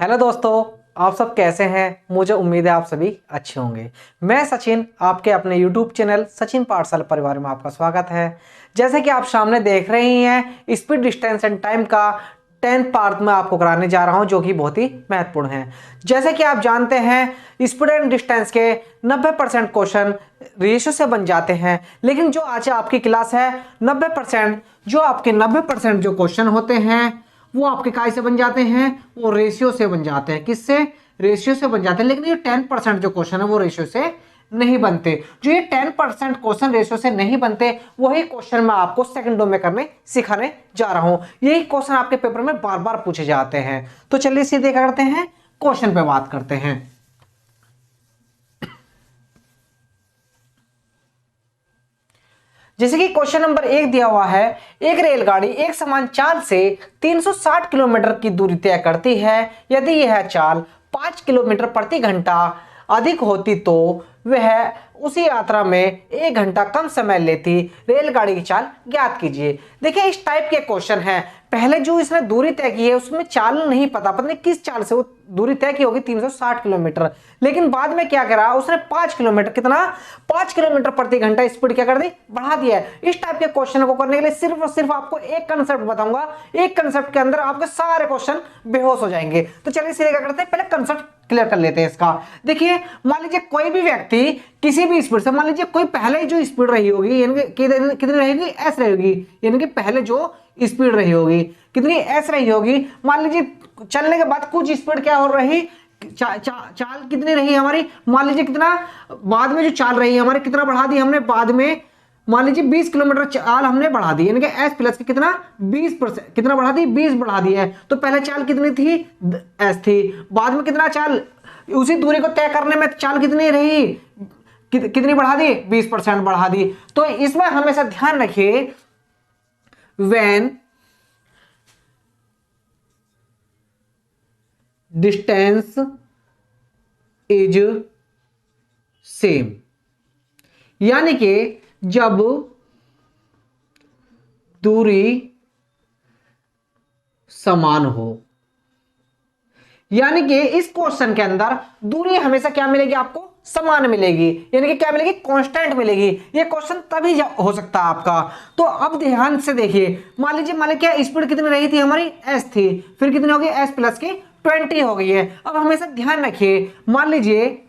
Hello दोस्तों, आप सब कैसे हैं। मुझे उम्मीद है आप सभी अच्छे होंगे। मैं सचिन, आपके अपने YouTube चैनल सचिन पाठशाला परिवार में आपका स्वागत है। जैसे कि आप सामने देख रहे हैं, स्पीड डिस्टेंस एंड टाइम का 10th पार्ट में आपको कराने जा रहा हूं, जो कि बहुत ही महत्वपूर्ण है। जैसे कि आप जानते हैं, स्पीड एंड डिस्टेंस के 90% क्वेश्चन रेशियो से बन जाते हैं, लेकिन जो आज आपकी क्लास है 90% जो आपके 90% जो क्वेश्चन होते हैं वो आपके काय से बन जाते हैं, वो रेशियो से बन जाते हैं। किससे? रेशियो से बन जाते हैं। लेकिन ये 10% जो क्वेश्चन है वो रेशियो से नहीं बनते। जो ये 10% क्वेश्चन रेशियो से नहीं बनते, वही क्वेश्चन मैं आपको सेकंडों में करने सिखाने जा रहा हूं। यही क्वेश्चन आपके पेपर में बार बार पूछे जाते हैं। तो चलिए सीधे क्या करते हैं, क्वेश्चन पे बात करते हैं। जैसे कि क्वेश्चन नंबर 1 दिया हुआ है, एक रेलगाड़ी एक समान चाल से 360 किलोमीटर की दूरी तय करती है। यदि यह चाल 5 किलोमीटर प्रति घंटा अधिक होती तो वह उसी यात्रा में 1 घंटा कम समय लेती। रेलगाड़ी की चाल ज्ञात कीजिए। देखिए, इस टाइप के क्वेश्चन है। पहले जो इसने दूरी तय की है उसमें चाल नहीं पता नहीं किस चाल से वो दूरी तय की होगी 360 किलोमीटर। लेकिन बाद में क्या करा उसने 5 किलोमीटर, कितना, 5 किलोमीटर प्रति घंटा स्पीड क्या कर दी, बढ़ा दिया है। इस टाइप के क्वेश्चन को करने के लिए सिर्फ और सिर्फ आपको एक कंसेप्ट बताऊंगा। एक कंसेप्ट के अंदर आपके सारे क्वेश्चन बेहोश हो जाएंगे। तो चलिए सीधे क्या करते हैं, पहले कंसेप्ट क्लियर कर लेते हैं इसका। देखिए, मान लीजिए कोई भी व्यक्ति किसी भी स्पीड से, मान लीजिए कोई पहले जो स्पीड रही होगी यानी कितनी रहेगी, एस रहेगी। यानी कि पहले जो स्पीड रही होगी कितनी, एस रही होगी। मान लीजिए चलने के बाद कुछ स्पीड क्या हो रही, चाल कितनी रही हमारी, मान लीजिए कितना, बाद में जो चाल रही है हमारी कितना बढ़ा दी हमने, बाद में मान लीजिए 20 किलोमीटर चाल हमने बढ़ा दी। यानी कि एस प्लस की कितना 20%, कितना बढ़ा दी, 20 बढ़ा दी है। तो पहले चाल कितनी थी, एस थी। बाद में कितना चाल, उसी दूरी को तय करने में चाल कितनी रही, कितनी बढ़ा दी, 20% बढ़ा दी। तो इसमें हमेशा ध्यान रखिए, व्हेन डिस्टेंस इज सेम, यानी कि जब दूरी समान हो, यानी कि इस क्वेश्चन के अंदर दूरी हमेशा क्या मिलेगी, आपको समान मिलेगी। यानी कि क्या मिलेगी, कांस्टेंट मिलेगी। ये क्वेश्चन तभी हो सकता है आपका। तो अब ध्यान से देखिए, मान लीजिए क्या स्पीड कितनी रही थी हमारी, एस थी, फिर कितनी होगी, एस प्लस की 20 हो गई है। अब हमेशा ध्यान रखिए, मान लीजिए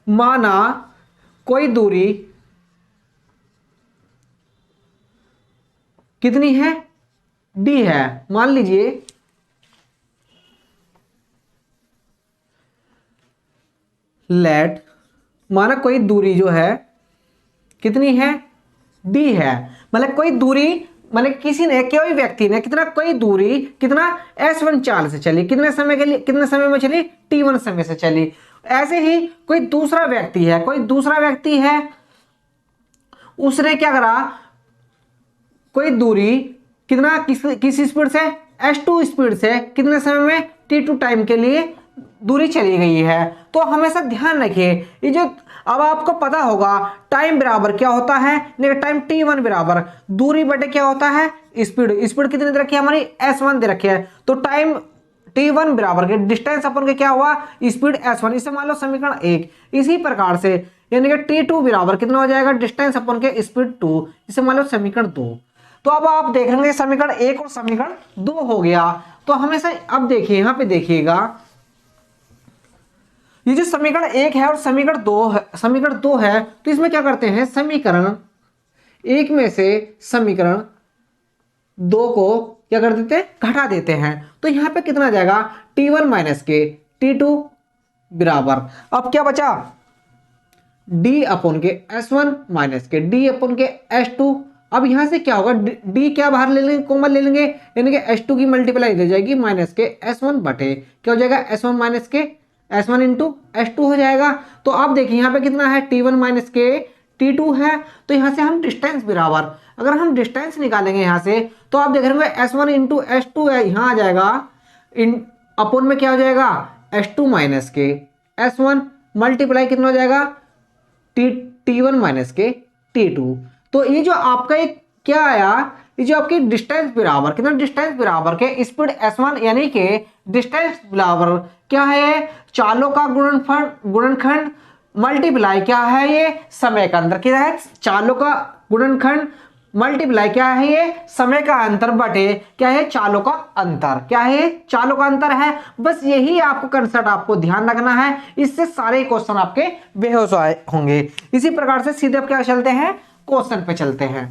माना कोई दूरी कितनी है, डी है। मान लीजिए लेट, माना कोई दूरी जो है कितनी है, डी है। मतलब कोई दूरी, मतलब किसी ने, कोई व्यक्ति ने कितना, कोई दूरी कितना, S1 चाल से चली, कितने समय के लिए, कितने समय में चली, T1 समय से चली। ऐसे ही कोई दूसरा व्यक्ति है, कोई दूसरा व्यक्ति है, उसने क्या करा, कोई दूरी कितना, किस स्पीड से, S2 स्पीड से कितने समय में, T2 टाइम के लिए दूरी चली गई है। तो हमेशा ध्यान रखिए, ये जो अब आपको पता होगा टाइम बराबर क्या होता है, टाइम T1 बराबर दूरी बटे क्या होता है, स्पीड। स्पीड कितनी दे रखी है हमारी, S1 दे रखी है। तो टाइम T1 बराबर के डिस्टेंस अपन के क्या हुआ, स्पीड S1। इसे मान लो समीकरण 1। इसी प्रकार से यानी कि T2 बराबर कितना हो जाएगा, डिस्टेंस अपन के स्पीड 2। इसे मान लो समीकरण 2। तो अब आप देख लेंगे समीकरण 1 और समीकरण 2 हो गया। तो हमेशा अब देखिए, यहां पे देखिएगा, ये जो समीकरण 1 है और समीकरण 2 है, समीकरण 2 है, तो इसमें क्या करते हैं, समीकरण 1 में से समीकरण 2 को क्या कर देते हैं, घटा देते हैं। तो यहां पे कितना आ जाएगा, T1 माइनस के T2 बराबर, अब क्या बचा, D अपन के S1 माइनस के D अपन के S2। अब यहां से क्या होगा, D क्या बाहर ले लेंगे, कॉमन ले लेंगे, यानी कि S2 की मल्टीप्लाई हो जाएगी माइनस के S1 बटे क्या हो जाएगा, S1 माइनस के S1 इंटू S2 हो जाएगा। तो अब देखिए यहाँ पे कितना है, T1 माइनस के T2 है। तो यहाँ से हम डिस्टेंस बराबर, अगर हम डिस्टेंस निकालेंगे यहाँ से, तो आप देख रहे हैं S1 इंटू S2 है, यहाँ आ जाएगा इन अपोन में क्या हो जाएगा, S2 माइनस के S1 मल्टीप्लाई कितना हो जाएगा, T1 माइनस के T2। तो ये जो आपका एक क्या आया, ये जो आपकी डिस्टेंस बराबर कितना, डिस्टेंस बराबर के स्पीड s1 यानी कि डिस्टेंस बराबर क्या है, चालों का गुणनखंड मल्टीप्लाई क्या है, ये समय का अंतर क्या है, चालों का गुणनखंड मल्टीप्लाई क्या है, ये समय का अंतर बटे क्या है, चालों का अंतर, क्या है, चालों का अंतर है। बस यही आपको कंसेप्ट आपको ध्यान रखना है, इससे सारे क्वेश्चन आपके बेहोश होंगे। इसी प्रकार से सीधे आप क्या चलते हैं, क्वेश्चन पे चलते हैं।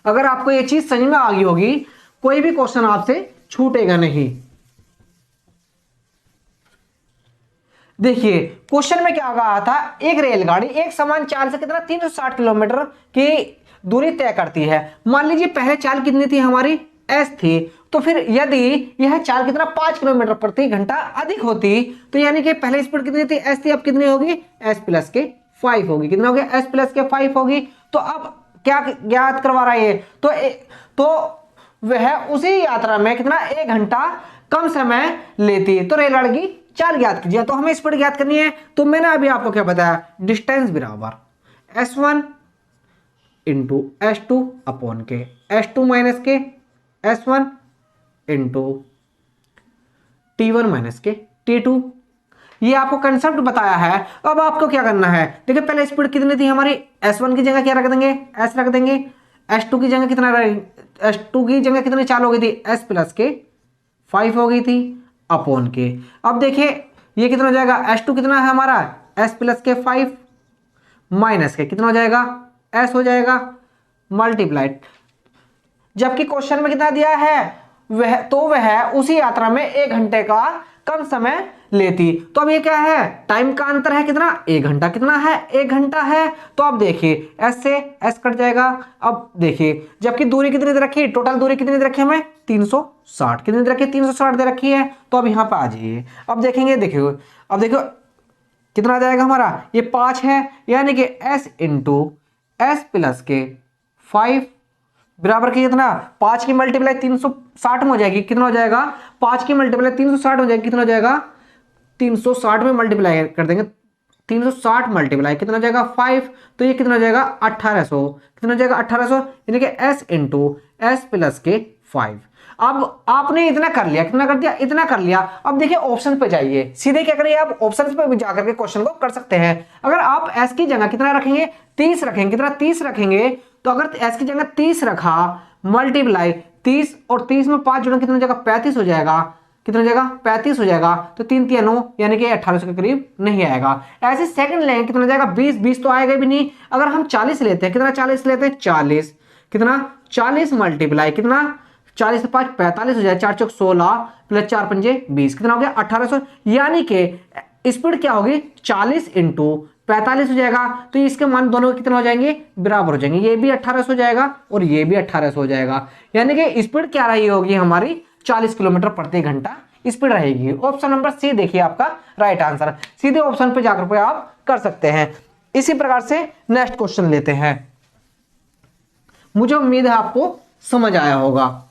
अगर आपको ये चीज समझ में आ गई होगी, कोई भी क्वेश्चन आपसे छूटेगा नहीं। देखिए क्वेश्चन में क्या कहा था, एक रेलगाड़ी एक समान चाल से कितना 360 किलोमीटर की दूरी तय करती है। मान लीजिए पहले चाल कितनी थी हमारी, s थी, तो फिर यदि यह चाल कितना 5 किलोमीटर प्रति घंटा अधिक होती, तो यानी कि पहले स्पीड कितनी थी, s थी, अब कितनी होगी, s प्लस के 5 होगी। कितना हो गया, s प्लस के 5 होगी। तो अब क्या ज्ञात करवा रहा है, तो वह उसी यात्रा में कितना 1 घंटा कम समय लेती, तो रेलगाड़ी की चाल ज्ञात कीजिए। तो हमें स्पीड ज्ञात करनी है, तो मैंने अभी आपको क्या बताया, डिस्टेंस बराबर s1 इंटू s2 अपॉन के s2 माइनस के s1 इंटू t1 माइनस के t2। ये आपको कंसेप्ट बताया है। अब आपको क्या करना है, देखिए पहले स्पीड कितनी थी हमारी, s1 की जगह क्या रख देंगे, s रख देंगे, s2 की जगह कितना, s2 की जगह कितनी चाल हो गई थी, s प्लस के 5 हो गई थी अपॉन के। अब देखिए ये कितना हो जाएगा, s2 कितना है हमारा, s प्लस के 5 माइनस के कितना हो जाएगा, s हो जाएगा मल्टीप्लाइड, जबकि क्वेश्चन में कितना दिया है, वह उसी यात्रा में 1 घंटे का कम समय लेती। तो अब ये क्या है, टाइम का अंतर है कितना, 1 घंटा, कितना है, 1 घंटा है। तो अब देखिए s से s कट जाएगा। अब देखिए जबकि दूरी कितनी दे रखी है, टोटल दूरी कितनी दे रखी है हमें 360, कितनी दे रखी है, 360 दे रखी है। तो अब यहाँ पे आ जाइए, अब देखेंगे, देखियो अब देखो कितना आ जाएगा हमारा, ये 5 है, यानी कि s इंटू s प्लस के 5 बराबर की कितना, 5 की मल्टीप्लाई 360 में हो जाएगी, कितना हो जाएगा, 5 की मल्टीप्लाई 360 हो जाएगी, कितना हो जाएगा, 360 में मल्टीप्लाई कर देंगे, 360 मल्टीप्लाई कितना हो जाएगा 5, तो ये कितना हो जाएगा 1800, कितना हो जाएगा 1800, यानी कि s इंटू s प्लस के 5। अब आपने इतना कर लिया, कितना कर दिया, इतना कर लिया। अब देखिए ऑप्शन पे जाइए, सीधे क्या करिए आप, ऑप्शन पे भी जाकर के क्वेश्चन को कर सकते हैं। अगर आप s की जगह कितना रखेंगे, 30 रखेंगे, कितना 30 रखेंगे, तो अगर s की जगह 30 रखा मल्टीप्लाई 30 और 30 में 5 जुड़ा, कितना हो जाएगा 35 हो जाएगा, कितना हो जाएगा 35 हो जाएगा। तो 3 3 9 यानी कि 1800 के करीब नहीं आएगा। ऐसे सेकंड लेंगे, कितना हो जाएगा 20, 20 तो आएगा भी नहीं। अगर हम 40 लेते हैं, कितना 40 लेते हैं, 40, कितना 40 मल्टीप्लाई कितना 40 से 5 45 हो जाए, 4 चौक 16 प्लस 4 पंजे 20, कितना हो गया 1800। यानी कि स्पीड क्या होगी 40 इंटू 45 हो जाएगा। तो इसके मान दोनों कितना हो जाएंगे, बराबर हो जाएंगे, ये भी 1800 हो जाएगा और ये भी 1800 हो जाएगा। यानी कि स्पीड क्या रही होगी हमारी 40 किलोमीटर प्रति घंटा स्पीड रहेगी। ऑप्शन नंबर सी देखिए आपका राइट आंसर। सीधे ऑप्शन पे जाकर पे आप कर सकते हैं। इसी प्रकार से नेक्स्ट क्वेश्चन लेते हैं। मुझे उम्मीद है आपको समझ आया होगा।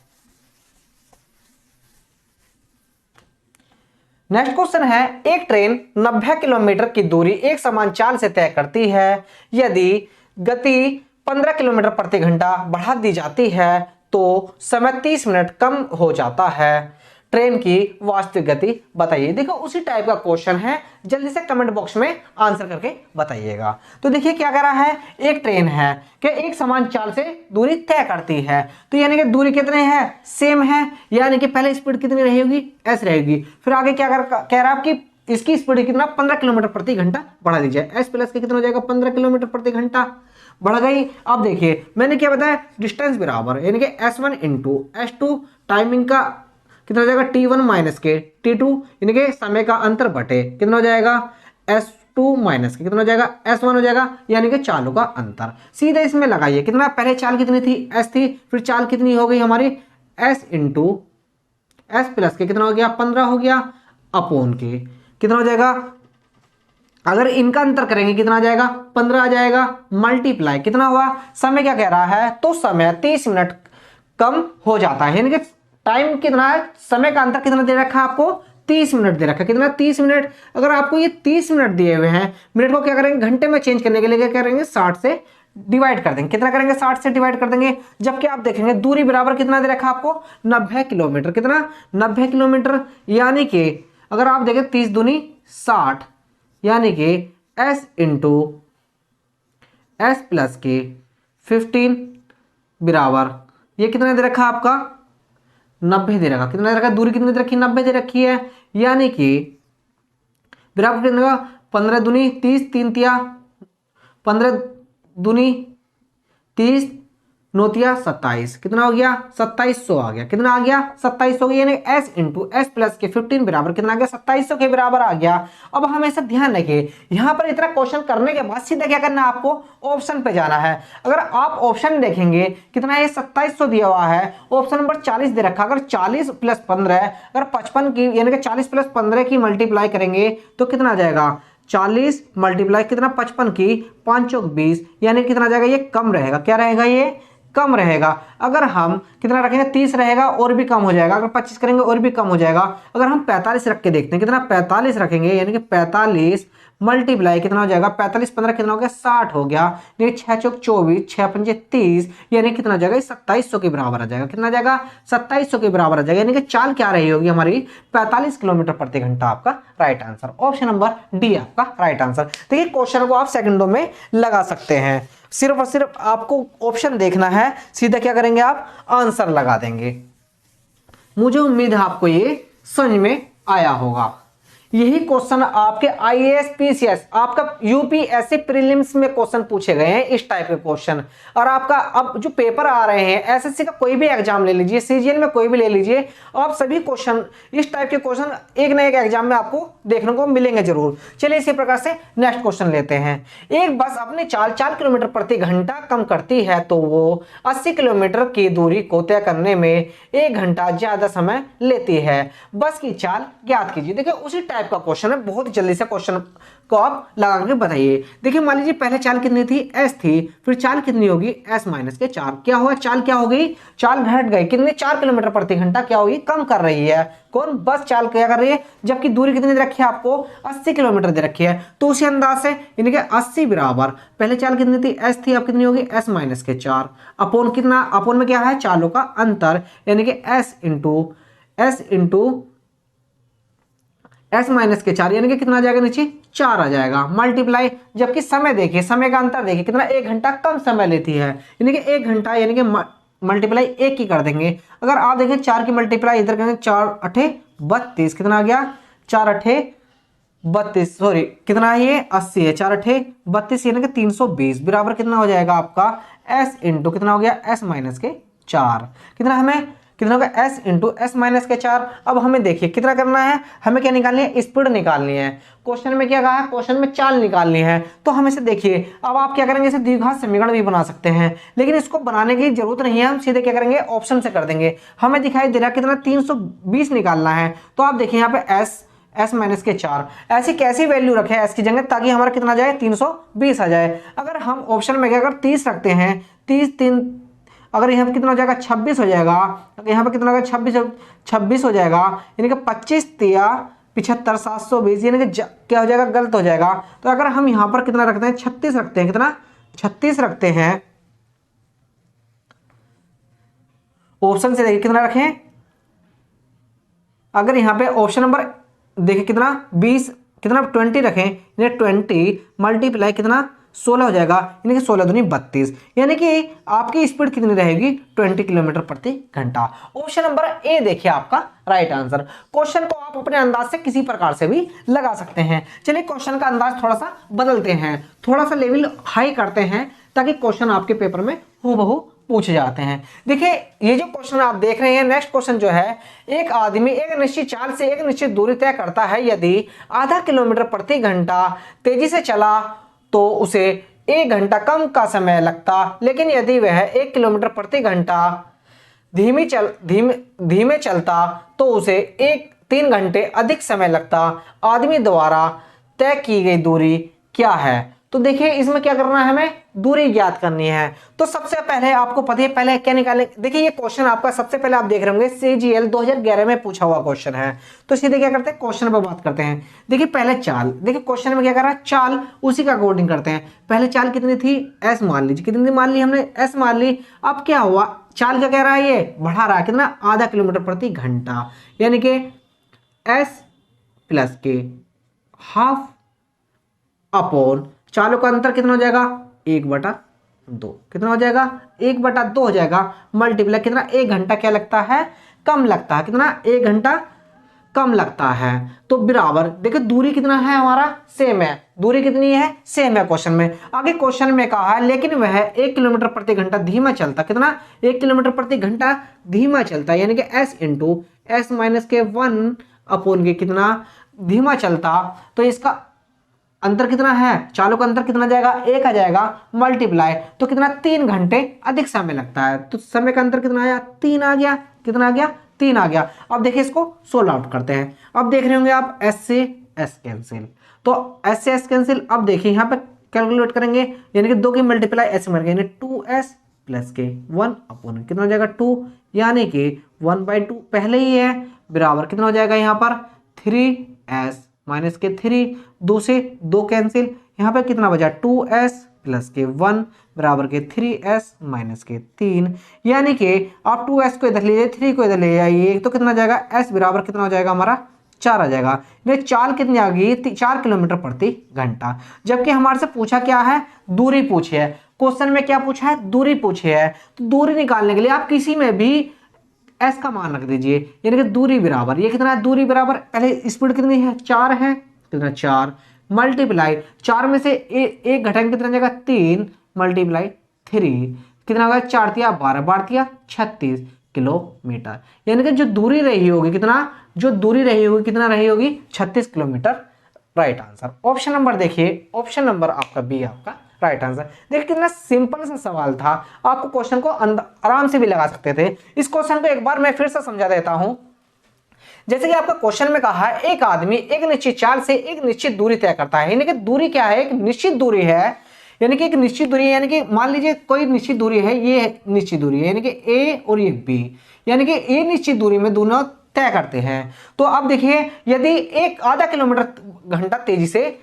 नेक्स्ट क्वेश्चन है, एक ट्रेन 90 किलोमीटर की दूरी एक समान चाल से तय करती है। यदि गति 15 किलोमीटर प्रति घंटा बढ़ा दी जाती है तो समय 30 मिनट कम हो जाता है। ट्रेन की वास्तविक गति बताइए। देखो उसी टाइप का क्वेश्चन है, जल्दी से कमेंट बॉक्स में आंसर करके बताइएगा। तो देखिए क्या कह रहा है, एक ट्रेन है कि एक समान चाल से दूरी तय करती है। तो यानी कि दूरी कितने हैं, सेम है, यानी कि पहले स्पीड कितनी रहेगी, एस रहेगी। फिर आगे क्या कह रहा है कि इसकी स्पीड कितना 15 किलोमीटर प्रति घंटा बढ़ा दी जाए। एस प्लस के कितना हो जाएगा 15 किलोमीटर प्रति घंटा बढ़ गई। अब देखिए मैंने क्या बताया, डिस्टेंस बराबर यानी कि S1 इंटू S2 टाइमिंग का कितना हो जाएगा T1 माइनस के T2 यानी कि समय का अंतर बटे कितना हो जाएगा S2 माइनस के कितना हो जाएगा S1 हो जाएगा, यानी कि चालों का अंतर। सीधे इसमें लगाइए, कितना पहले चाल कितनी थी S थी, फिर चाल कितनी हो गई हमारी S इंटू S प्लस के कितना हो गया 15 हो गया अपोन के कितना हो जाएगा, अगर इनका अंतर करेंगे कितना आ जाएगा 15 आ जाएगा, मल्टीप्लाई कितना हुआ, समय क्या कह रहा है, तो समय 30 मिनट कम हो जाता है। यानी कि टाइम कितना है, समय का अंतर कितना दे रखा है आपको 30 मिनट दे रखा है, कितना 30 मिनट। अगर आपको ये 30 मिनट दिए हुए हैं, मिनट को क्या करेंगे घंटे में चेंज करने के लिए क्या करेंगे 60 से डिवाइड कर देंगे। कितना करेंगे? 60 से डिवाइड कर देंगे। जबकि आप देखेंगे दूरी बराबर कितना दे रखा आपको? 90 किलोमीटर। कितना? 90 किलोमीटर। यानी कि अगर आप देखें 30 दूनी 60, यानी कि s इंटू एस प्लस के 15 बराबर ये कितना दे रखा आपका? 90 दे रखा। कितना दे रखा? दूरी कितनी दे रखी? 90 दे रखी है। यानी कि बराबर कितना? 15 दूनी 30, 3 तिया 15 दूनी 30, 9 तिया 27। कितना हो गया? 2700 आ गया। कितना आ गया? 2700 यानी s इंटू एस प्लस के 15 बराबर कितना आ गया? 2700 के बराबर आ गया। अब हमेशा ध्यान रखिए, यहां पर इतना क्वेश्चन करने के बाद सीधा क्या करना है आपको? ऑप्शन पे जाना है। अगर आप ऑप्शन देखेंगे कितना है? 2700 दिया हुआ है, ऑप्शन नंबर 40 दे रखा। अगर 40 प्लस 15 अगर 55 की यानी कि 40 प्लस 15 की मल्टीप्लाई करेंगे तो कितना आ जाएगा? 40 मल्टीप्लाई कितना? 55 की 5 चौक 20, यानी कितना जाएगा? ये कम रहेगा। क्या रहेगा? ये कम रहेगा। अगर हम कितना रखेंगे? 30 रहेगा और भी कम हो जाएगा। अगर 25 करेंगे और भी कम हो जाएगा। अगर हम 45 रख के देखते हैं, कितना? 45 रखेंगे, यानी कि 45 मल्टीप्लाई कितना हो जाएगा? 45 15 कितना हो गया? 60 हो गया। यानी 6 चौक 24, 6 पंजे 30, यानी कितना हो जाएगा? 2700 के बराबर आ जाएगा। कितना आ जाएगा? 2700 के बराबर आ जाएगा। यानी कि चाल क्या रही होगी हमारी? 45 किलोमीटर प्रति घंटा आपका right answer. Option number D आपका राइट आंसर। देखिए क्वेश्चन को आप सेकंडों में लगा सकते हैं, सिर्फ और सिर्फ आपको ऑप्शन देखना है, सीधा क्या करेंगे आप? आंसर लगा देंगे। मुझे उम्मीद है आपको ये समझ में आया होगा। यही क्वेश्चन आपके आईएएस पीसीएस आपका यूपीएससी प्रीलिम्स में क्वेश्चन पूछे गए हैं, इस टाइप के क्वेश्चन। और आपका अब जो पेपर आ रहे हैं एसएससी का कोई भी एग्जाम ले लीजिए, सीजीएल में कोई भी ले लीजिए, आप सभी क्वेश्चन इस टाइप के क्वेश्चन एक ना एक एग्जाम में आपको देखने को मिलेंगे जरूर। चलिए इसी प्रकार से नेक्स्ट क्वेश्चन लेते हैं। एक बस अपनी चाल 4 किलोमीटर प्रति घंटा कम करती है तो वो 80 किलोमीटर की दूरी को तय करने में 1 घंटा ज्यादा समय लेती है। बस की चाल ज्ञात कीजिए। देखिए उसी टाइप का क्वेश्चन है, बहुत जल्दी से क्वेश्चन को आप लगा के बताइए। देखिए मान लीजिए पहले चाल कितनी थी? s थी, फिर चाल कितनी होगी? s माइनस के 4। क्या हुआ? चाल क्या हो गई? चाल घट गई। कितने? 4 किलोमीटर प्रति घंटा क्या होगी? कम कर रही है। कौन? बस चाल क्या कर रही है? जबकि दूरी कितनी दे रखी है आपको? 80 किलोमीटर दे रखी है। तो उसी अंदाज से यानी कि 80 बराबर पहले चाल कितनी थी? s थी, अब कितनी होगी? s माइनस के 4 अपोन कितना? अपोन में क्या है? चालों का अंतर, यानी कि s इंटू s माइनस के 4, यानी कि कितना आ जाएगा? नीचे 4 आ जाएगा। मल्टीप्लाई, जबकि समय देखिए, समय का अंतर देखिए कितना? 1 घंटा कम समय लेती है, यानी कि 1 घंटा, यानी कि मल्टीप्लाई 1 की कर देंगे। अगर आप देखें 4 की मल्टीप्लाई इधर करेंगे, 4 अठे 32, कितना आ गया? 4 अठे 32, सॉरी कितना है ये? 80 है। 4 अठे 32 यानी कि 320 बराबर कितना हो जाएगा आपका? s इंटू कितना हो गया? s माइनस के 4। कितना हमें? कितना होगा? s इंटू एस माइनस के 4। अब हमें देखिए कितना करना है, हमें क्या निकालनी है? स्पीड निकालनी है। क्वेश्चन में क्या कहा है? क्वेश्चन में चाल निकालनी है। तो हम इसे देखिए, अब आप क्या करेंगे? इसे द्विघात समीकरण भी बना सकते हैं, लेकिन इसको बनाने की जरूरत नहीं है, हम सीधे क्या करेंगे? ऑप्शन से कर देंगे। हमें दिखाई दे रहा है कितना? 320 निकालना है। तो आप देखिए यहाँ पे s माइनस के 4 ऐसी कैसी वैल्यू रखे s की जगह ताकि हमारा कितना आ जाए? 320 आ जाए। अगर हम ऑप्शन में अगर 30 रखते हैं, 30 3 अगर यहाँ पे कितना हो जाएगा? 26 हो जाएगा। यहाँ पे कितना होगा? 26 हो जाएगा, यानी कि 25 तिया 75 720, यानी कि क्या हो जाएगा? गलत हो जाएगा। तो अगर हम यहाँ पर कितना रखते हैं? 36 रखते हैं। कितना? 36 रखते हैं। ऑप्शन से देखिए कितना रखें? अगर यहाँ पे ऑप्शन नंबर देखिए कितना? 20 कितना? 20 रखें, यानी 20 मल्टीप्लाई कितना? 16 हो जाएगा, यानी कि 16 दूनी 32, यानी कि आपकी स्पीड कितनी रहेगी? 20 किलोमीटर प्रति घंटा। ऑप्शन नंबर ए देखिए आपका राइट आंसर। क्वेश्चन को आप अपने अंदाज से किसी प्रकार से भी लगा सकते हैं। चलिए क्वेश्चन का अंदाज थोड़ा सा बदलते हैं, थोड़ा सा लेवल हाई करते हैं, ताकि क्वेश्चन आपके पेपर में हूबहू पूछे जाते हैं। देखिए ये जो क्वेश्चन आप देख रहे हैं, नेक्स्ट क्वेश्चन जो है, एक आदमी एक निश्चित चाल से एक निश्चित दूरी तय करता है। यदि आधा किलोमीटर प्रति घंटा तेजी से चला तो उसे 1 घंटा कम का समय लगता, लेकिन यदि वह 1 किलोमीटर प्रति घंटा धीमे चलता तो उसे 3 घंटे अधिक समय लगता। आदमी द्वारा तय की गई दूरी क्या है? तो देखिए इसमें क्या करना है, हमें दूरी ज्ञात करनी है। तो सबसे पहले आपको पता है पहले क्या निकालें। देखिए ये क्वेश्चन आपका सबसे पहले आप देख रहे होंगे CGL 2011 में पूछा हुआ क्वेश्चन है। तो सीधे क्या करते हैं, क्वेश्चन पर बात करते हैं। देखिए पहले चाल, देखिए क्वेश्चन में क्या कर रहा है, चाल उसी का अकॉर्डिंग करते हैं। पहले चाल कितनी थी, S मान लीजिए, कितनी मान ली हमने, S मान ली। अब क्या हुआ, चाल क्या कह रहा है, ये बढ़ा रहा है कितना, आधा किलोमीटर प्रति घंटा, यानी कि S प्लस के हाफ अपॉन चालों का अंतर कितना हो जाएगा, 1/2, कितना हो जाएगा, 1/2 हो जाएगा, मल्टीप्लाई कितना, 1 घंटा क्या लगता है, कम लगता है, कितना, 1 घंटा कम लगता है। तो बराबर देखिए दूरी कितना है हमारा, सेम है, दूरी कितनी है, सेम है क्वेश्चन में। आगे क्वेश्चन में कहा है लेकिन वह 1 किलोमीटर प्रति घंटा धीमा चलता, कितना, 1 किलोमीटर प्रति घंटा धीमा चलता, यानी कि S इंटू S माइनस के 1 अपॉन के कितना धीमा चलता। तो इसका अंतर कितना है, चालों का अंतर कितना जाएगा, 1 आ जाएगा, मल्टीप्लाई तो कितना, 3 घंटे अधिक समय लगता है। तो समय का अंतर कितना आया, 3 आ गया, कितना आ गया, 3 आ गया। अब देखिए इसको सोल्व आउट करते हैं। अब देख रहे होंगे आप S से S कैंसिल, तो S से S कैंसिल। अब देखिए यहाँ पे कैलकुलेट करेंगे, यानी कि 2 की मल्टीप्लाई S में, यानी 2S प्लस के 1 अपॉन कितना हो जाएगा 2, यानी कि 1/2 पहले ही है, बराबर कितना हो जाएगा यहाँ पर 3S माइनस के 3, 2 से 2 कैंसिल, यहाँ पे कितना बचा 2S प्लस के 1 बराबर के 3S माइनस के 3, यानी कि आप 2S को इधर ले जाइए, 3 को इधर ले जाइए, तो कितना जाएगा S बराबर कितना हो जाएगा हमारा 4 आ जाएगा। ये चाल कितनी आ गई, 4 किलोमीटर प्रति घंटा। जबकि हमारे से पूछा क्या है, दूरी पूछी है, क्वेश्चन में क्या पूछा है, दूरी पूछी है। तो दूरी निकालने के लिए आप किसी में भी S का मान रख दीजिए, यानी कि दूरी बराबर, ये कितना है, दूरी बराबर, पहले स्पीड कितनी है, 4 है, कितना 4 मल्टीप्लाई 4 में से एक घटाएंगे कितना जाएगा 3 मल्टीप्लाई 3, कितना होगा 4 तिया 12, 12 तिया 36 किलोमीटर, यानी कि जो दूरी रही होगी कितना, जो दूरी रही होगी कितना रही होगी 36 kilometre. Right answer option number, देखिए ऑप्शन नंबर आपका बी आपका राइट आंसर। देखिए कितना सिंपल सा सवाल था, आपको क्वेश्चन को आराम से भी लगा सकते थे। इस क्वेश्चन को एक बार मैं फिर से समझा देता हूं। जैसे कि आपका क्वेश्चन में कहा है एक आदमी एक निश्चित चाल से एक निश्चित दूरी तय करता है, यानी कि दूरी क्या है, एक निश्चित दूरी है, यानी कि एक निश्चित दूरी है, यानी कि मान लीजिए कोई निश्चित दूरी है, ये निश्चित दूरी है, यानी कि ए और ये बी, यानी कि ए निश्चित दूरी में दोनों तय करते हैं। तो अब देखिए यदि एक आधा किलोमीटर घंटा तेजी से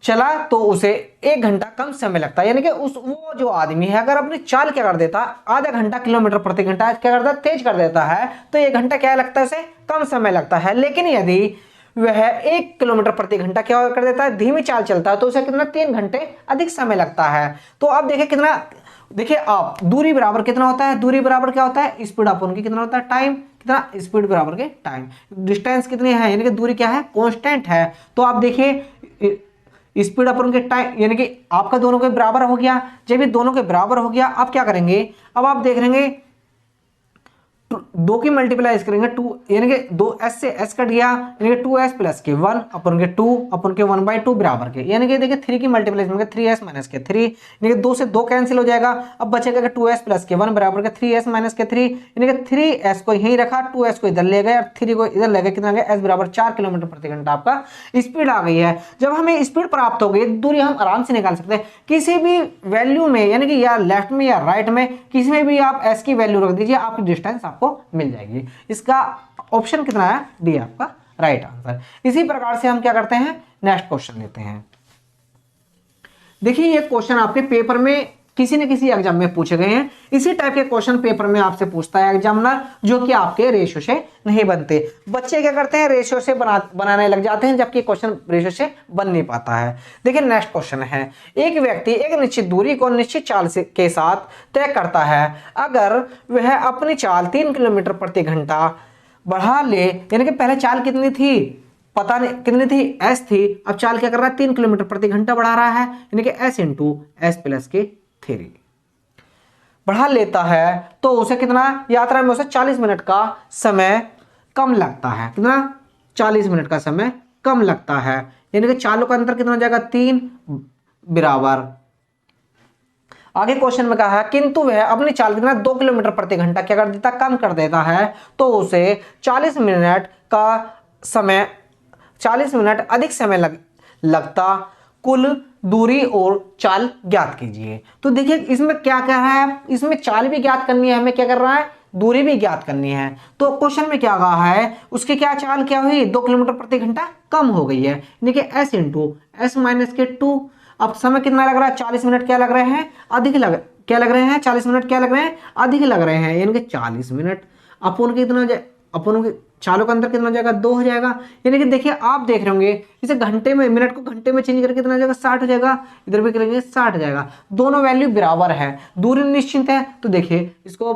चला तो उसे 1 घंटा कम समय लगता है, यानी कि वो जो आदमी है अगर अपनी चाल क्या कर देता, आधा घंटा किलोमीटर प्रति घंटा क्या करता है, तेज कर देता है, तो 1 घंटा क्या लगता है, उसे कम समय लगता है। लेकिन यदि वह 1 किलोमीटर प्रति घंटा क्या कर देता है, धीमी चाल चलता है, तो उसे कितना 3 घंटे अधिक समय लगता है। तो अब देखिए कितना, देखिए आप दूरी बराबर कितना होता है, दूरी बराबर क्या होता है, स्पीड अपॉन की कितना होता है टाइम, कितना स्पीड बराबर के टाइम, डिस्टेंस कितनी है, यानी कि दूरी क्या है, कांस्टेंट है। तो आप देखिए स्पीड अपन के टाइम, यानी कि आपका दोनों के बराबर हो गया। जब ये दोनों के बराबर हो गया, आप क्या करेंगे, अब आप देख लेंगे 2 की मल्टीप्लाई करेंगे 2, यानी कि 2S से S कट गया, यानी कि 2S प्लस के 1 अपन के 2 अपन के 1/2 बराबर के, यानी कि देखिए 3 की मल्टीप्लाई करेंगे 3S माइनस के 3, यानी कि 2 से 2 कैंसिल हो जाएगा। अब बचेगा कि 2S प्लस के 1 बराबर के 3S माइनस के 3, यानी कि 3S को यहीं रखा, 2S को इधर ले गए और 3 को इधर ले गए, कितना गया S बराबर 4 किलोमीटर प्रति घंटा आपका स्पीड आ गई है। जब हमें स्पीड प्राप्त हो गई, दूरी हम आराम से निकाल सकते हैं किसी भी वैल्यू में, यानी कि या लेफ्ट में या राइट में, किसी में भी आप S की वैल्यू रख दीजिए, आपकी डिस्टेंस आपको मिल जाएगी। इसका ऑप्शन कितना है, डी आपका राइट आंसर। इसी प्रकार से हम क्या करते हैं, नेक्स्ट क्वेश्चन लेते हैं। देखिए ये क्वेश्चन आपके पेपर में किसी न किसी एग्जाम में पूछे गए हैं। इसी टाइप के क्वेश्चन पेपर में आपसे पूछता है एग्जामिनर, जो कि आपके रेशियो से नहीं बनते। बच्चे क्या करते हैं, रेशियो से बनाने लग जाते हैं, जबकि क्वेश्चन रेशियो से बन नहीं पाता है। देखिए नेक्स्ट क्वेश्चन है, एक व्यक्ति एक निश्चित दूरी को निश्चित चाल के साथ तय करता है। अगर वह अपनी चाल 3 किलोमीटर प्रति घंटा बढ़ा ले, यानी कि पहले चाल कितनी थी पता नहीं, कितनी थी, S थी, अब चाल क्या कर रहा है, 3 किलोमीटर प्रति घंटा बढ़ा रहा है, यानी कि S इंटू S प्लस के 3 बढ़ा लेता है, तो उसे कितना, यात्रा में उसे 40 मिनट का समय कम लगता है, कितना 40 मिनट का समय कम लगता है, यानी कि चालों का अंतर कितना हो जाएगा 3 बराबर। आगे क्वेश्चन में कहा है किंतु वह अपनी चाल कितना 2 किलोमीटर प्रति घंटा क्या कर देता, कम कर देता है, तो उसे 40 मिनट का समय 40 मिनट अधिक समय लगता, कुल दूरी और चाल ज्ञात कीजिए। तो देखिए इसमें क्या क्या है, इसमें चाल भी ज्ञात करनी है, हमें क्या कर रहा है, दूरी भी ज्ञात करनी है। तो क्वेश्चन में क्या कहा है, उसकी क्या चाल क्या हुई, 2 किलोमीटर प्रति घंटा कम हो गई है, यानी कि s इंटू एस माइनस के 2। अब समय कितना लग रहा है, 40 मिनट क्या लग रहे हैं, अधिक क्या लग रहे हैं, 40 मिनट क्या लग रहे हैं, अधिक लग रहे हैं, यानी कि 40 मिनट अपन कितना अपन के चालों का अंतर कितना हो जाएगा, 2 हो जाएगा। यानी कि देखिए आप देख रहे होंगे इसे घंटे में, मिनट को घंटे में चेंज करके कितना हो जाएगा, 60 हो जाएगा, इधर भी करेंगे 60 हो जाएगा। दोनों वैल्यू बराबर है, दूरी निश्चित है, तो देखिए इसको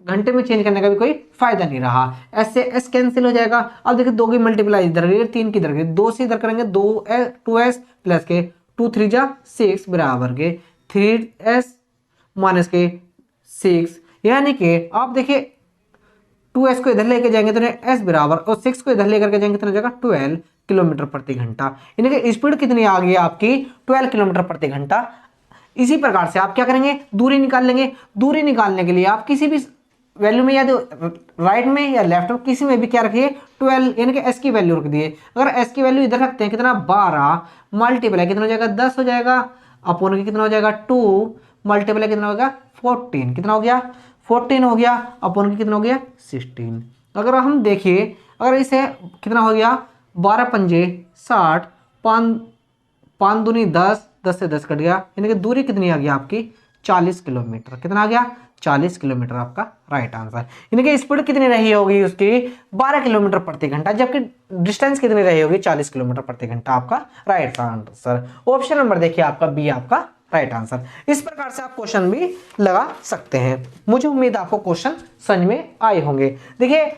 घंटे में चेंज करने का भी कोई फायदा नहीं रहा। एस से एस कैंसिल हो जाएगा। अब देखिए 2 की मल्टीप्लाई इधर करेंगे, 3 की इधर करेंगे, 2 से इधर करेंगे, 2s प्लस के 2 3 जा 6 बराबर के 3s माइनस के 6, यानी कि आप देखिए 2s को इधर लेके जाएंगे तो s बराबर, और 6 को इधर लेकर के जाएंगे तो हो जाएगा 12 किलोमीटर प्रति घंटा, यानी कि स्पीड कितनी आ गई आपकी, 12 किलोमीटर प्रति घंटा। इसी प्रकार से आप क्या करेंगे, दूरी निकाल लेंगे। दूरी निकालने के लिए आप किसी भी वैल्यू में, या तो राइट में या लेफ्ट में, किसी में भी क्या रखिए 12, यानी कि s की वैल्यू रख दिए। अगर s की वैल्यू इधर रखते हैं कितना, 12 मल्टीप्लाई कितना हो जाएगा, 10 हो जाएगा, अपॉन के कितना हो जाएगा 2 मल्टीप्लाई कितना हो गया 14, कितना हो गया 14 हो गया, अपॉन के कितना हो गया 16। अगर हम देखिए, अगर इसे कितना हो गया 12 पंजे 60, 5 दूनी 10, 10 से 10 कट गया, यानी कि दूरी कितनी आ गई आपकी 40 किलोमीटर। कितना आ गया 40 किलोमीटर आपका राइट आंसर। यानी कि स्पीड कितनी रही होगी उसकी 12 किलोमीटर प्रति घंटा, जबकि डिस्टेंस कितनी रही होगी 40 किलोमीटर प्रति घंटा, आपका राइट आंसर। ऑप्शन नंबर देखिए आपका बी आपका राइट आंसर। इस प्रकार से आप क्वेश्चन भी लगा सकते हैं। मुझे उम्मीद है आपको क्वेश्चन समझ में आए होंगे। देखिए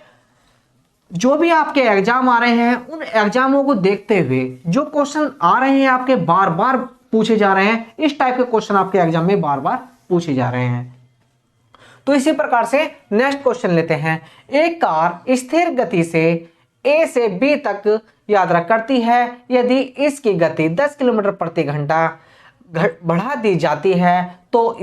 जो भी आपके एग्जाम आ रहे हैं, उन एग्जामों को देखते हुए जो क्वेश्चन आ रहे हैं आपके बार बार पूछे जा रहे हैं, इस टाइप के क्वेश्चन आपके एग्जाम में बार बार पूछे जा रहे हैं। तो इसी प्रकार से नेक्स्ट क्वेश्चन लेते हैं। एक कार स्थिर गति से ए से बी तक यात्रा करती है, यदि इसकी गति 10 किलोमीटर प्रति घंटा बढ़ा दी जाती है तो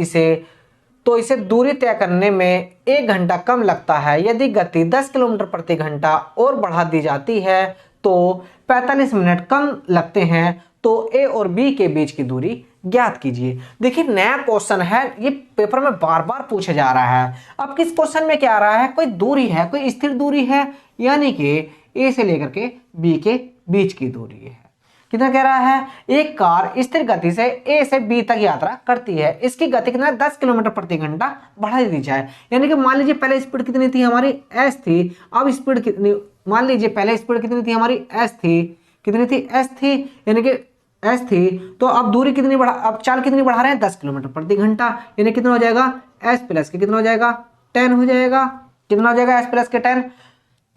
इसे दूरी तय करने में 1 घंटा कम लगता है। यदि गति 10 किलोमीटर प्रति घंटा और बढ़ा दी जाती है तो 45 मिनट कम लगते हैं, तो ए और बी के बीच की दूरी ज्ञात कीजिए। देखिए नया क्वेश्चन है, ये पेपर में बार बार पूछा जा रहा है। अब किस क्वेश्चन में क्या आ रहा है, कोई दूरी है, कोई स्थिर दूरी है, यानी कि ए से लेकर के बी के बीच की दूरी है। कितना कह रहा है, एक कार स्थिर गति से ए से बी तक यात्रा करती है, इसकी गति कितना 10 किलोमीटर प्रति घंटा बढ़ा दी जाए। यानी कि मान लीजिए पहले स्पीड कितनी थी हमारी एस थी, अब स्पीड कितनी, मान लीजिए पहले स्पीड कितनी थी हमारी एस थी, कितनी थी एस थी, यानी कि एस थी, तो अब दूरी कितनी बढ़ा, अब चाल कितनी बढ़ा रहे हैं 10 किलोमीटर प्रति घंटा, यानी कितना हो जाएगा एस प्लस के कितना हो जाएगा 10 हो जाएगा, कितना हो जाएगा एस प्लस के 10।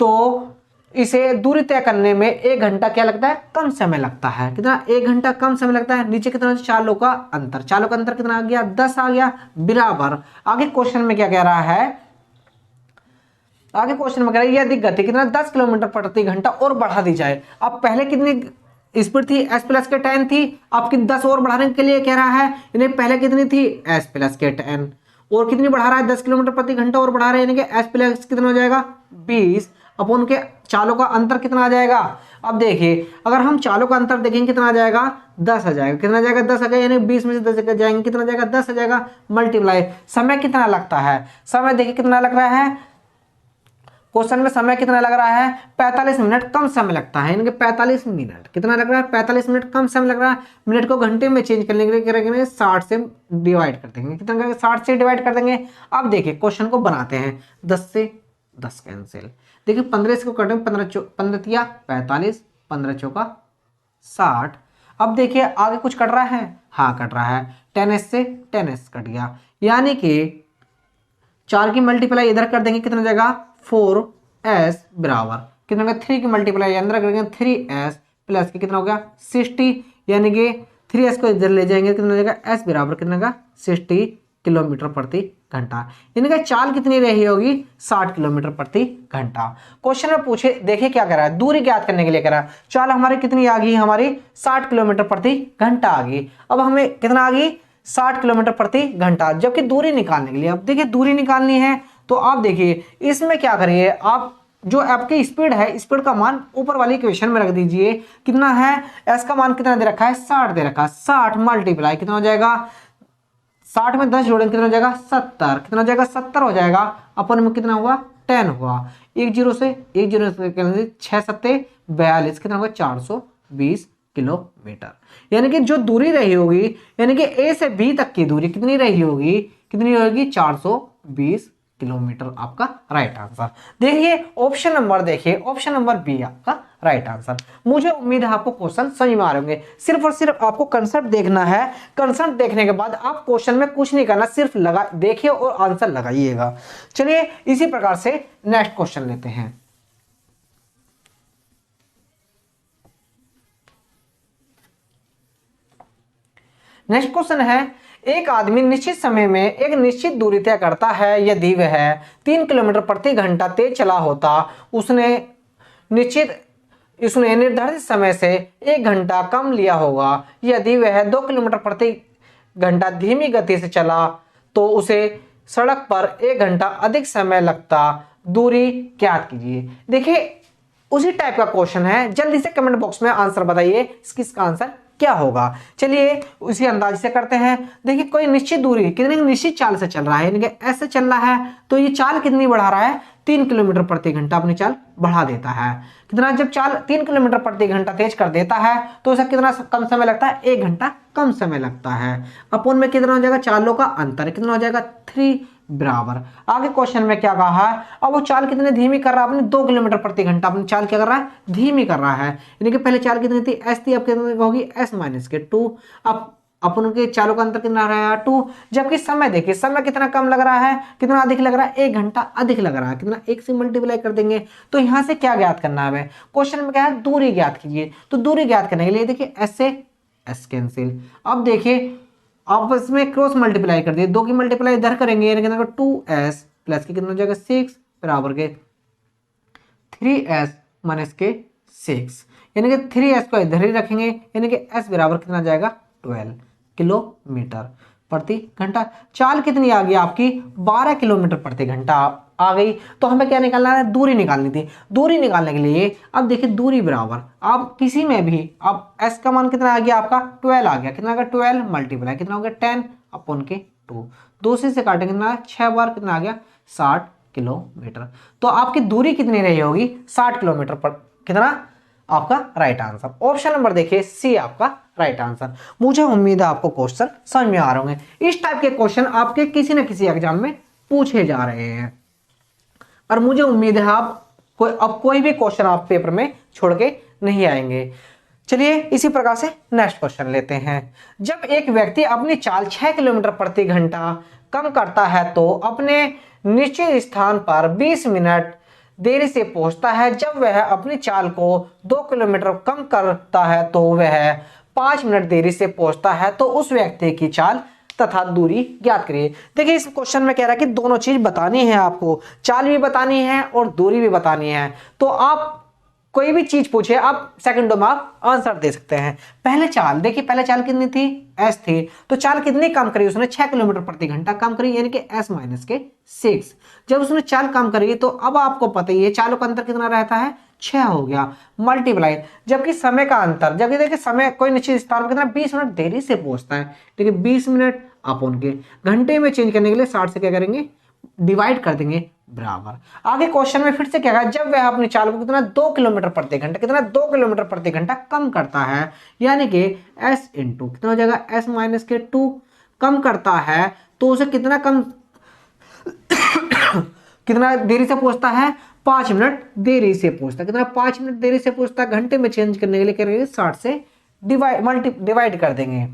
तो इसे दूरी तय करने में 1 घंटा क्या लगता है, कम समय लगता है। कितना 1 घंटा कम समय लगता है। नीचे कितना चालों का अंतर, चालों का अंतर कितना आ गया 10 आ गया, बराबर। आगे क्वेश्चन में क्या कह रहा है, आगे क्वेश्चन में कह रहा है यदि गति कितना 10 किलोमीटर प्रति घंटा और बढ़ा दी जाए। अब पहले कितनी स्पीड थी एस प्लस के 10 थी, आपकी 10 और बढ़ाने के लिए कह रहा है, यानी पहले कितनी थी एस प्लस के 10 और कितनी बढ़ा रहा है 10 किलोमीटर प्रति घंटा और बढ़ा रहा है, यानी कि एस प्लस कितना हो जाएगा 20, अब उनके चालों का अंतर कितना आ जाएगा। अब देखिए अगर हम चालों का अंतर देखेंगे कितना आ जाएगा 10 आ जाएगा, कितना आ जाएगा 10 आ जाएगा, यानी 20 में से 10 जाएंगे कितना आ जाएगा 10 आ जाएगा, मल्टीप्लाई। समय कितना लगता है, समय देखिए कितना लग रहा है, क्वेश्चन में समय कितना लग रहा है 45 मिनट कम समय लगता है, यानी कि 45 मिनट कितना लग रहा है 45 मिनट कम समय लग रहा है। मिनट को घंटे में चेंज करने के लिए करेंगे 60 से डिवाइड कर देंगे, कितना करेंगे 60 से डिवाइड कर देंगे। अब देखिए क्वेश्चन को बनाते हैं, 10 से 10 कैंसिल, देखिए 15 से को कटेंगे 15 तिया 45, 15 चौका 60। अब देखिए आगे कुछ कट रहा है, हाँ कट रहा है, 10s से 10s कट गया, यानी कि 4 की मल्टीप्लाई इधर कर देंगे कितना जाएगा 4s बराबर कितना होगा 3 की मल्टीप्लाई अंदर करेंगे 3s प्लस के कितना हो गया 60, यानी कि 3s को इधर ले जाएंगे कितना हो जाएगा s बराबर कितना होगा 60 किलोमीटर प्रति घंटा, यानी कि चाल कितनी रही होगी 60 किलोमीटर प्रति घंटा। क्वेश्चन में पूछे देखिए क्या कर रहा है, दूरी ज्ञात करने के लिए कह रहा है, चाल हमारी कितनी आ गई हमारी 60 किलोमीटर प्रति घंटा आ गई। अब हमें कितना आ गई 60 किलोमीटर प्रति घंटा, जबकि दूरी निकालने के लिए, अब देखिए दूरी निकालनी है तो आप देखिए इसमें क्या करिए, आप जो आपकी स्पीड है, स्पीड का मान ऊपर वाली इक्वेशन में रख दीजिए। कितना है, एस का मान कितना दे रखा है, 60 दे रखा है। 60 मल्टीप्लाई कितना हो जाएगा, 60 में 10 जोड़ेंगे कितना हो जाएगा, 70। कितना हो जाएगा, 70 हो जाएगा। अपन में कितना हुआ, 10 हुआ। एक जीरो से 6 सत्ते 42, कितना होगा, 420 किलोमीटर। यानी कि जो दूरी रही होगी, यानी कि ए से बी तक की दूरी कितनी रही होगी, कितनी होगी, 420 किलोमीटर आपका राइट आंसर। देखिए ऑप्शन नंबर, देखिए ऑप्शन नंबर बी आपका राइट आंसर। मुझे उम्मीद है आपको क्वेश्चन समझ में आ रहे होंगे। सिर्फ और सिर्फ आपको कंसेप्ट देखना है। कंसेप्ट देखने के बाद आप क्वेश्चन में कुछ नहीं करना, सिर्फ लगा देखिए और आंसर लगाइएगा। चलिए इसी प्रकार से नेक्स्ट क्वेश्चन लेते हैं। नेक्स्ट क्वेश्चन है, एक आदमी निश्चित समय में एक निश्चित दूरी तय करता है। यदि वह 3 किलोमीटर प्रति घंटा तेज चला होता, उसने निर्धारित समय से 1 घंटा कम लिया होगा। यदि वह 2 किलोमीटर प्रति घंटा धीमी गति से चला तो उसे सड़क पर 1 घंटा अधिक समय लगता। दूरी ज्ञात कीजिए। देखिए उसी टाइप का क्वेश्चन है, जल्दी से कमेंट बॉक्स में आंसर बताइए इसका आंसर क्या होगा। चलिए उसी अंदाज से करते हैं। देखिए कोई निश्चित दूरी, कितनी निश्चित चाल से चल रहा है, यानी कि ऐसे चल रहा है, तो ये चाल कितनी बढ़ा रहा है, 3 किलोमीटर प्रति घंटा अपनी चाल बढ़ा देता है। कितना, जब चाल 3 किलोमीटर प्रति घंटा तेज कर देता है तो उसे कितना कम समय लगता है, 1 घंटा कम समय लगता है। अपन में कितना हो जाएगा, चालों का अंतर कितना हो जाएगा, 3 बराबर। आगे क्वेश्चन में क्या कहा है, अब वो चाल कितनी धीमी कर रहा है, अपनी 2 किलोमीटर प्रति घंटा अपनी चाल क्या कर रहा है, धीमी कर रहा है। यानी कि पहले चाल कितनी थी, एस थी, अब कितनी होगी, एस माइनस के 2। अब अपन के चालों का अंतर कितना रहा है, 2। जबकि समय देखिए, समय कितना कम लग रहा है, कितना अधिक लग रहा है, 1 घंटा अधिक लग रहा है। कितना, 1 से मल्टीप्लाई कर देंगे। तो यहां से क्या ज्ञात करना है, क्वेश्चन में क्या है, दूरी ज्ञात कीजिए। तो दूरी ज्ञात करने के लिए देखिए एस से एस कैंसिल। अब देखिए आपस में क्रॉस मल्टीप्लाई कर दिए, 2 की मल्टीप्लाई इधर करेंगे, यानी कितना 2s प्लस के कितना हो जाएगा 6 बराबर के 3s माइनस के 6, यानी कि 3s को इधर ही रखेंगे, यानी कि s बराबर कितना जाएगा 12 किलोमीटर प्रति घंटा। चाल कितनी आ गई आपकी, 12 किलोमीटर प्रति घंटा आ गई। तो हमें क्या निकालना है, दूरी निकालनी थी। दूरी निकालने के लिए अब देखिए दूरी बराबर, आप किसी में भी, अब s का मान कितना आ गया आपका 12 आ गया। कितना आ गया, 12 मल्टीप्लाई कितना हो गया 10 अपॉन के 2। 2 से काटेंगे कितना, 6 बार कितना आ गया 60 किलोमीटर। तो आपकी दूरी कितनी रही होगी, 60 किलोमीटर पर। कितना आपका राइट आंसर, ऑप्शन नंबर देखिए सी आपका राइट आंसर। मुझे उम्मीद है आपको क्वेश्चन समझ में आ रहे होंगे। इस टाइप के क्वेश्चन आपके किसी न किसी एग्जाम में पूछे जा रहे हैं और मुझे उम्मीद है आप कोई भी क्वेश्चन आप पेपर में छोड़ के नहीं आएंगे। चलिए इसी प्रकार से नेक्स्ट क्वेश्चन लेते हैं। जब एक व्यक्ति अपनी चाल 6 किलोमीटर प्रति घंटा कम करता है तो अपने निश्चित स्थान पर 20 मिनट देरी से पहुंचता है। जब वह अपनी चाल को 2 किलोमीटर कम करता है तो वह 5 मिनट देरी से पहुंचता है। तो उस व्यक्ति की चाल तथा दूरी ज्ञात करिए। देखिए इस क्वेश्चन में कह रहा है कि दोनों चीज बतानी है आपको, चाल भी बतानी है और दूरी भी बतानी है। तो आप कोई भी चीज पूछे आप सेकंडों में आप आंसर दे सकते हैं। पहले चाल देखिए, पहले चाल कितनी थी, एस थी, तो चाल कितनी कम करी उसने, 6 किलोमीटर प्रति घंटा कम करी, यानी कि एस माइनस के 6। जब उसने चाल कम करी तो अब आपको पता ही है चालों का अंतर कितना रहता है, 6 हो गया मल्टीप्लाई। जबकि समय का अंतर, जबकि देखिए समय कोई निश्चित स्थान पर कितना 20 मिनट देरी से पहुंचता है, देखिए 20 मिनट अपॉन के घंटे में चेंज करने के लिए 60 से क्या करेंगे, डिवाइड कर देंगे बराबर। आगे क्वेश्चन में फिर से क्या है, जब वह अपनी चाल को कितना 2 किलोमीटर प्रति घंटा, कितना 2 किलोमीटर प्रति घंटा कम करता है, यानी कि s इंटू कितना हो जाएगा s माइनस के 2 कम करता है तो उसे कितना कम कितना देरी से पहुंचता है, 5 मिनट देरी से पहुंचता है। कितना 5 मिनट देरी से पहुंचता है, घंटे में चेंज करने के लिए करेंगे 60 से डिवाइड कर देंगे।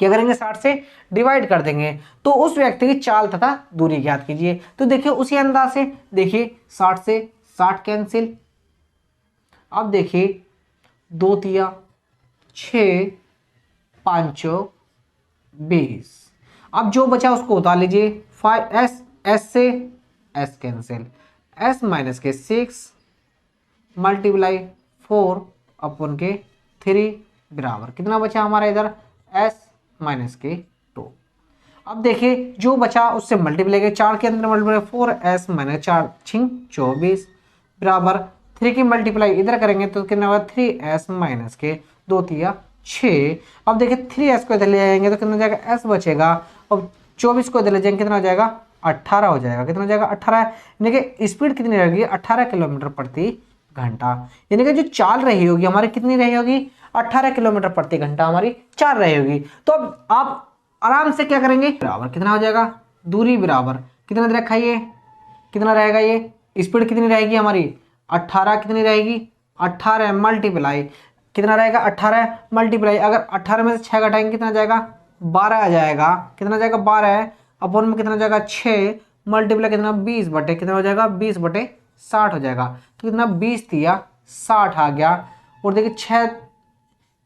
क्या करेंगे, 60 से डिवाइड कर देंगे। तो उस व्यक्ति की चाल तथा दूरी ज्ञात कीजिए। तो देखिए उसी अंदाज से देखिए 60 से 60 कैंसिल। अब देखिए 2 तिया 6 5 20। अब जो बचा उसको उतार लीजिए, 5s s से s कैंसिल, s माइनस के 6 मल्टीप्लाई 4 अपन के 3 बराबर कितना बचा हमारा इधर s माइनस के 2। अब देखिए जो बचा उससे मल्टीप्लाई के 4 के अंदर मल्टीप्लाई 4s माइनस 4 6 24 बराबर 3 की मल्टीप्लाई इधर करेंगे तो कितना होगा 3s माइनस के 2 तिया 6। अब देखिए 3s को इधर ले जाएंगे तो कितना हो जाएगा s बचेगा। अब 24 को इधर ले जाएंगे कितना हो जाएगा 18 हो जाएगा। कितना हो जाएगा 18। यानी कि स्पीड कितनी रहेगी 18 किलोमीटर प्रति घंटा। यानी कि जो चाल रही होगी हमारी कितनी रही होगी 18 किलोमीटर प्रति घंटा हमारी चाल रही होगी। तो अब आप आराम से क्या करेंगे बराबर कितना हो जाएगा दूरी बराबर कितना दे रखा है ये कितना रहेगा ये स्पीड कितनी रहेगी हमारी 18 कितनी रहेगी 18 मल्टीप्लाई कितना रहेगा 18 मल्टीप्लाई अगर 18 में से 6 घटाएंगे कितना जाएगा 12 आ जाएगा। कितना जाएगा 12 अपन में कितना जाएगा 6 मल्टीप्लाई कितना 20 बटे कितना हो जाएगा 20 बटे 60 हो जाएगा। तो कितना 20 दिया 60 आ गया। और देखिए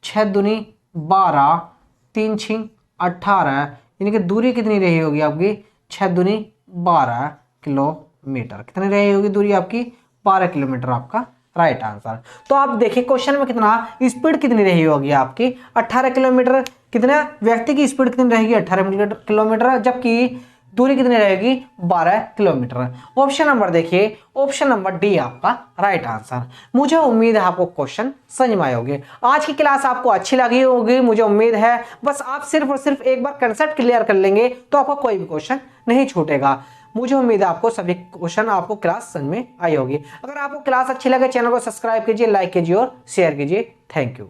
6 दूनी 12 3 छिंग 18 यानी कि दूरी कितनी रही होगी आपकी 6 दूनी 12 किलोमीटर। कितनी रही होगी दूरी आपकी 12 किलोमीटर आपका राइट आंसर। तो आप देखिए क्वेश्चन में कितना स्पीड कितनी रही होगी आपकी 18 किलोमीटर। कितना व्यक्ति की स्पीड कितनी रहेगी 18 किलोमीटर जबकि दूरी कितनी रहेगी 12 किलोमीटर। ऑप्शन नंबर देखिए ऑप्शन नंबर डी आपका राइट आंसर। मुझे उम्मीद है आपको क्वेश्चन समझ में आए होंगे। आज की क्लास आपको अच्छी लगी होगी मुझे उम्मीद है। बस आप सिर्फ और सिर्फ एक बार कंसेप्ट क्लियर कर लेंगे तो आपका कोई भी क्वेश्चन नहीं छूटेगा। मुझे उम्मीद है आपको सभी क्वेश्चन आपको क्लास समझ में आई होगी। अगर आपको क्लास अच्छी लगे चैनल को सब्सक्राइब कीजिए लाइक कीजिए और शेयर कीजिए। Thank you.